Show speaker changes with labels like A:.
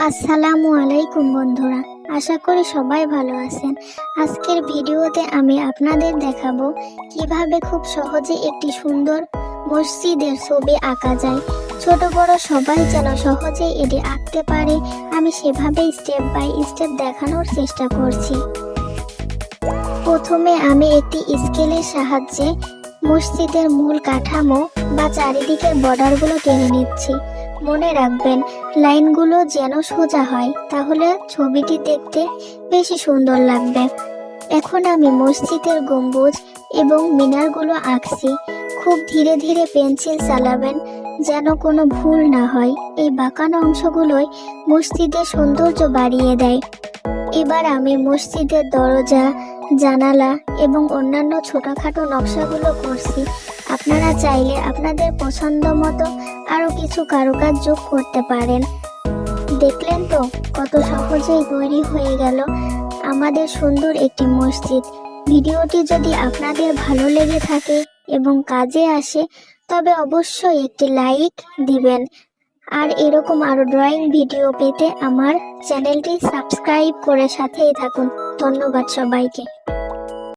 A: আসসালামু আলাইকুম বন্ধুরা, আশা করি সবাই ভালো আছেন। আজকের ভিডিওতে আমি আপনাদের দেখাবো কিভাবে খুব সহজে একটি সুন্দর মসজিদের ছবি আঁকা যায়। ছোট বড় সবাই যেন সহজেই এটি আঁকতে পারে, আমি সেভাবেই স্টেপ বাই স্টেপ দেখানোর চেষ্টা করছি। প্রথমে আমি একটি স্কেলের সাহায্যে মসজিদের মূল কাঠামো বা চারিদিকের বর্ডারগুলো টেনে নিচ্ছি। মনে রাখবেন, লাইনগুলো যেন সোজা হয়, তাহলে ছবিটি দেখতে বেশি সুন্দর লাগবে। এখন আমি মসজিদের গম্বুজ এবং মিনারগুলো আঁকছি। খুব ধীরে ধীরে পেন্সিল চালাবেন, যেন কোনো ভুল না হয়। এই বাঁকানো অংশগুলোই মসজিদের সৌন্দর্য বাড়িয়ে দেয়। এবার আমি মসজিদের দরজা, জানালা এবং অন্যান্য ছোটখাটো নকশাগুলো করছি। আপনারা চাইলে আপনাদের পছন্দ মতো আরও কিছু কারুকাজ যোগ করতে পারেন। দেখলেন তো কত সহজেই তৈরি হয়ে গেল আমাদের সুন্দর একটি মসজিদ। ভিডিওটি যদি আপনাদের ভালো লেগে থাকে এবং কাজে আসে, তবে অবশ্যই একটি লাইক দিবেন। আর এরকম আরো ড্রয়িং ভিডিও পেতে আমার চ্যানেলটি সাবস্ক্রাইব করে সাথেই থাকুন। ধন্যবাদ সবাইকে।